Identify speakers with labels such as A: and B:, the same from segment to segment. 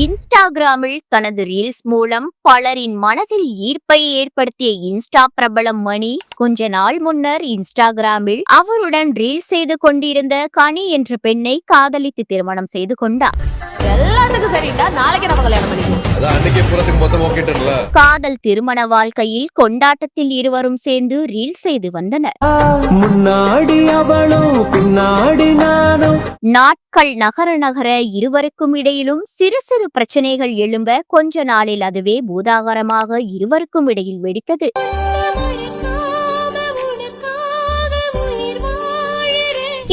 A: இன்ஸ்டாகிராமில் தனது ரீல்ஸ் மூலம் பலரின் மனதில் ஈர்ப்பை ஏற்படுத்திய இன்ஸ்டா பிரபலம் மணி கொஞ்ச நாள் முன்னர் இன்ஸ்டாகிராமில் அவருடன் ரீல்ஸ் செய்து கொண்டிருந்த கனி என்ற பெண்ணை காதலித்து திருமணம் செய்து கொண்டார். காதல் திருமண வாழ்க்கையில் கொண்டாட்டத்தில் இருவரும் சேர்ந்து ரீல்ஸ் செய்து வந்தனர். நாட்கள் நகர நகர இருவருக்கும் இடையிலும் சிறு சிறு பிரச்சனைகள் எழும்ப கொஞ்ச நாளில் அதுவே பூதாகரமாக இருவருக்கும் இடையில் வெடித்தது.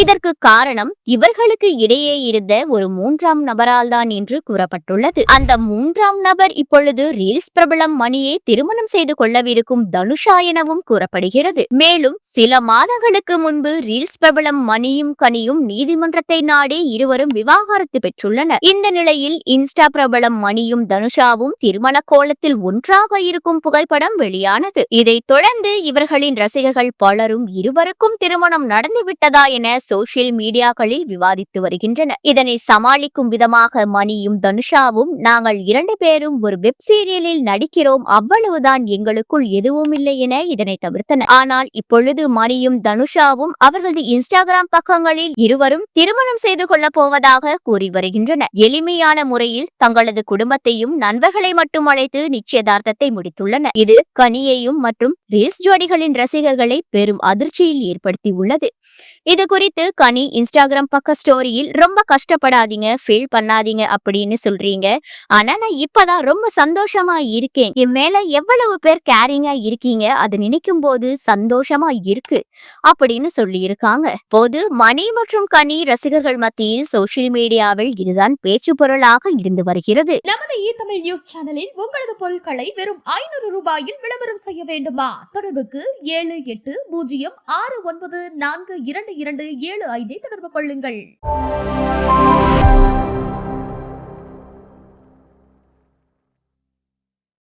A: இதற்கு காரணம் இவர்களுக்கு இடையே இருந்த ஒரு மூன்றாம் நபரால் தான் என்று கூறப்பட்டுள்ளது. அந்த மூன்றாம் நபர் இப்பொழுது ரீல்ஸ் பிரபலம் மணியை திருமணம் செய்து கொள்ளவிருக்கும் தனுஷா எனவும் கூறப்படுகிறது. மேலும் சில மாதங்களுக்கு முன்பு ரீல்ஸ் பிரபலம் மணியும் கனியும் நீதிமன்றத்தை நாடி இருவரும் விவாகரத்து பெற்றுள்ளனர். இந்த நிலையில் இன்ஸ்டா பிரபலம் மணியும் தனுஷாவும் திருமண கோலத்தில் ஒன்றாக இருக்கும் புகைப்படம் வெளியானது. இதைத் தொடர்ந்து இவர்களின் ரசிகர்கள் பலரும் இருவருக்கும் திருமணம் நடந்துவிட்டதா என சோசியல் மீடியாக்களில் விவாதித்து வருகின்றனர். இதனை சமாளிக்கும் விதமாக மணியும் தனுஷாவும் நாங்கள் 2 பேரும் ஒரு வெப் சீரியலில் நடிக்கிறோம், அவ்வளவுதான், எங்களுக்குள் எதுவும் இல்லை என இதனை தவிர்த்தனர். ஆனால் இப்பொழுது மணியும் தனுஷாவும் அவர்களது இன்ஸ்டாகிராம் பக்கங்களில் இருவரும் திருமணம் செய்து கொள்ளப் போவதாக கூறி வருகின்றனர். எளிமையான முறையில் தங்களது குடும்பத்தையும் நண்பர்களை மட்டும் அழைத்து நிச்சயதார்த்தத்தை முடித்துள்ளனர். இது கனியையும் மற்றும் ரீல்ஸ் ஜோடிகளின் ரசிகர்களை பெரும் அதிர்ச்சியில் ஏற்படுத்தி உள்ளது. இது குறித்து கனி இன்ஸ்டாகிராம் பக்க ஸ்டோரியில் ரொம்ப கஷ்டப்படாதீங்க, ஃபீல் பண்ணாதீங்க அப்படின்னு சொல்றீங்க. ஆனா நான் இப்பதான் ரொம்ப சந்தோஷமா இருக்கேன். என் மேல எவ்வளவு பேர் கேரிங்கா இருக்கீங்க, அது நினைக்கும் போது சந்தோஷமா இருக்கு அப்படின்னு சொல்லி இருக்காங்க. போது மணி மற்றும் கனி ரசிகர்கள் மத்தியில் சோசியல் மீடியாவில் இதுதான் பேச்சு பொருளாக இருந்து வருகிறது.
B: நமது தமிழ் நியூஸ் சேனலில் உங்களது பொருட்களை வெறும் 500 ரூபாயில் விளம்பரம் செய்ய வேண்டுமா? தொடர்புக்கு 7806942275 தொடர்பு கொள்ளுங்கள்.